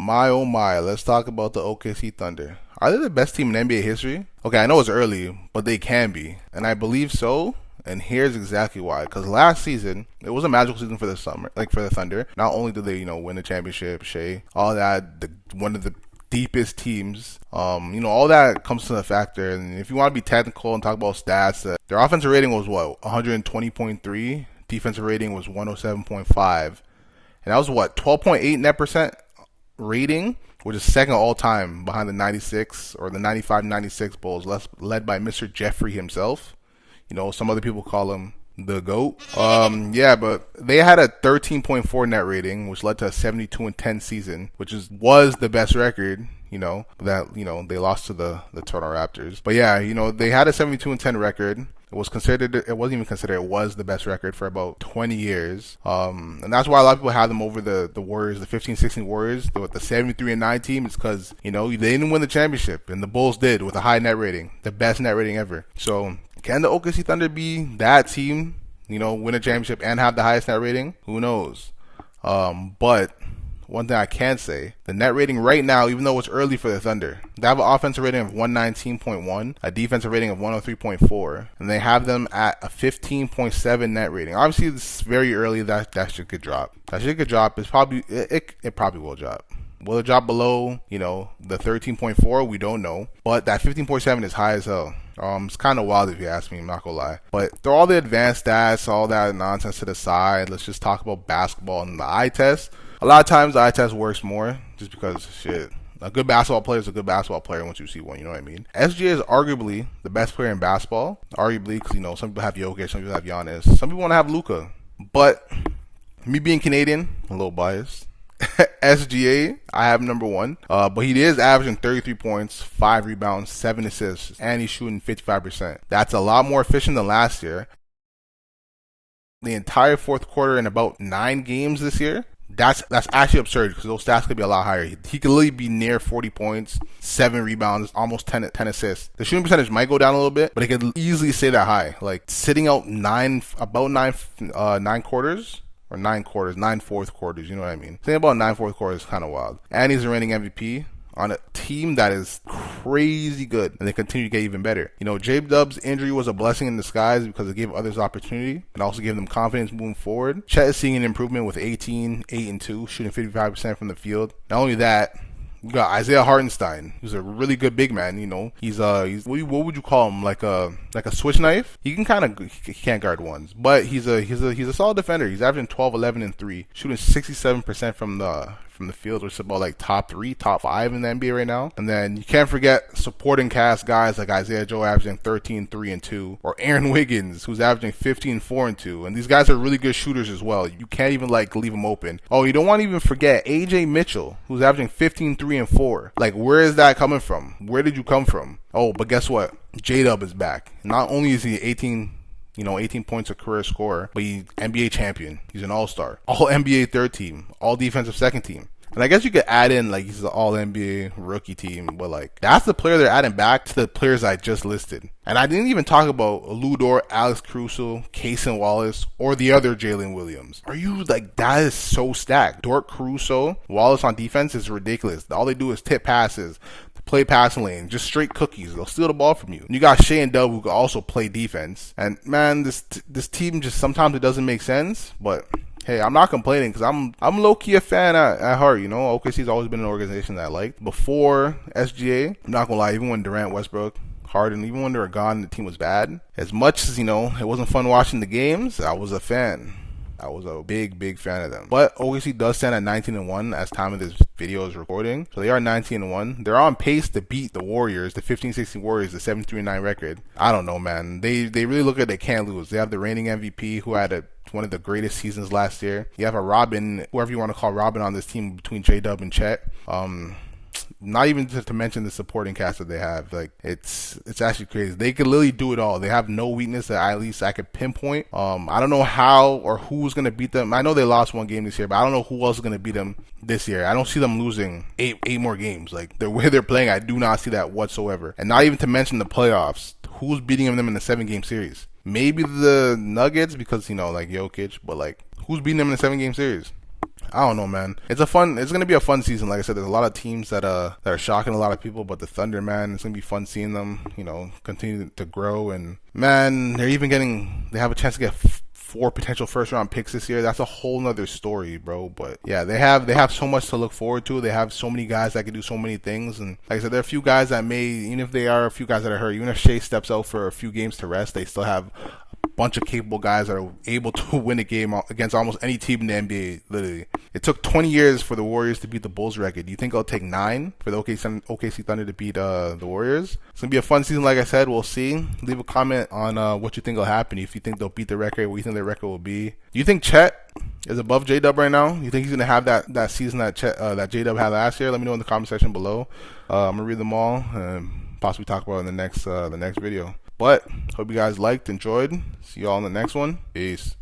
My oh my, let's talk about the OKC Thunder. Are they the best team in NBA history? Okay, I know it's early, but they can be. And I believe so. And here's exactly why. Because last season, it was a magical season for the summer, like for the Thunder. Not only did they, win the championship, Shea, all that, one of the deepest teams. All that comes to the factor. And if you want to be technical and talk about stats, their offensive rating was what, 120.3. Defensive rating was 107.5. And that was what, 12.8 net percent rating, which is second all time behind the 96 or the 95-96 Bulls, led by Mr. Jeffrey himself. Some other people call him the GOAT. But they had a 13.4 net rating, which led to a 72-10 season, which was the best record. They lost to the Toronto Raptors. But yeah, they had a 72-10 record. It wasn't even considered. It was the best record for about 20 years. And that's why a lot of people have them over the Warriors, the 15-16 Warriors, with the 73-9 team. It's because, they didn't win the championship, and the Bulls did with a high net rating, the best net rating ever. So can the OKC Thunder be that team, win a championship and have the highest net rating? Who knows? But one thing I can say, the net rating right now, even though it's early for the Thunder, they have an offensive rating of 119.1, a defensive rating of 103.4, and they have them at a 15.7 net rating. Obviously, it's very early. That shit could drop. It's probably it probably will drop. Will it drop below, the 13.4? We don't know. But that 15.7 is high as hell. It's kind of wild if you ask me, I'm not gonna lie. But throw all the advanced stats, all that nonsense to the side. Let's just talk about basketball and the eye test. A lot of times the eye test works more just because, a good basketball player is a good basketball player once you see one, you know what I mean? SGA is arguably the best player in basketball. Arguably, because, some people have Jokic, some people have Giannis. Some people want to have Luka. But me being Canadian, I'm a little biased. SGA, I have number one. But he is averaging 33 points, 5 rebounds, 7 assists, and he's shooting 55%. That's a lot more efficient than last year. The entire fourth quarter in about 9 games this year, that's actually absurd because those stats could be a lot higher. He could literally be near 40 points, 7 rebounds, almost 10 assists. The shooting percentage might go down a little bit, but it could easily stay that high. Like sitting out nine quarters. Or 9 quarters, 9 fourth quarters, you know what I mean? Saying about 9 fourth quarters is kind of wild. And he's a reigning MVP on a team that is crazy good, and they continue to get even better. J-Dub's injury was a blessing in disguise because it gave others opportunity and also gave them confidence moving forward. Chet is seeing an improvement with 18, 8, and 2, shooting 55% from the field. Not only that, you got Isaiah Hartenstein, who's a really good big man. He's what would you call him? Like a switch knife. He can't guard ones, but he's a solid defender. He's averaging 12, 11, and 3, shooting 67% from the field, which is about like top 3, top 5 in the NBA right now. And then you can't forget supporting cast guys like Isaiah Joe averaging 13, 3, and 2, or Aaron Wiggins, who's averaging 15, 4, and 2. And these guys are really good shooters as well. You can't even leave them open. Oh, you don't want to even forget AJ Mitchell, who's averaging 15, 3, and 4. Like, where is that coming from? Where did you come from? Oh, but guess what? J-Dub is back. Not only is he 18 points a career scorer, but he's NBA champion. He's an all-star. All NBA third team. All defensive second team. And I guess you could add in, he's an all-NBA rookie team, but, that's the player they're adding back to the players I just listed. And I didn't even talk about Lou Dort, Alex Caruso, Cason Wallace, or the other Jalen Williams. That is so stacked. Dort, Caruso, Wallace on defense is ridiculous. All they do is tip passes, play passing lane, just straight cookies. They'll steal the ball from you. And you got Shea and Dub who can also play defense. And, man, this team just sometimes it doesn't make sense, but hey, I'm not complaining because I'm low-key a fan at heart, OKC's always been an organization that I liked. Before SGA, I'm not going to lie, even when Durant, Westbrook, Harden, even when they were gone, the team was bad. As much as, it wasn't fun watching the games, I was a fan. I was a big fan of them. But OKC does stand at 19-1 as time of this video is recording. So they are 19-1. They're on pace to beat the Warriors, the 15-16 Warriors, the 73-9 record. I don't know, man. They really look like they can't lose. They have the reigning MVP who had one of the greatest seasons last year. You have a Robin, whoever you want to call Robin on this team between J-Dub and Chet. Not even to mention the supporting cast that they have. It's actually crazy. They could literally do it all. They have no weakness that at least I could pinpoint. I don't know how or who's going to beat them. I know they lost one game this year, but I don't know who else is going to beat them this year. I don't see them losing eight more games. The way they're playing, I do not see that whatsoever. And not even to mention the playoffs. Who's beating them in the 7-game series? Maybe the Nuggets because, Jokic, but who's beating them in the 7-game series? I don't know, man. It's gonna be a fun season. Like I said, there's a lot of teams that are shocking a lot of people, but the Thunder, man, it's gonna be fun seeing them, continue to grow. And man, they have a chance to get four potential first round picks this year. That's a whole nother story, bro. But yeah, they have so much to look forward to. They have so many guys that can do so many things. And like I said, there are a few guys that even if they are a few guys that are hurt, even if Shea steps out for a few games to rest, they still have bunch of capable guys that are able to win a game against almost any team in the NBA. Literally, it took 20 years for the Warriors to beat the Bulls record. Do you think it'll take 9 for the OKC Thunder to beat the Warriors? It's gonna be a fun season. Like I said, we'll see. Leave a comment on what you think will happen. If you think they'll beat the record, what you think their record will be. Do you think Chet is above J Dub right now? You think he's gonna have that season that J Dub had last year? Let me know in the comment section below. I'm gonna read them all and possibly talk about it in the next video. But hope you guys liked, enjoyed. See y'all in the next one. Peace.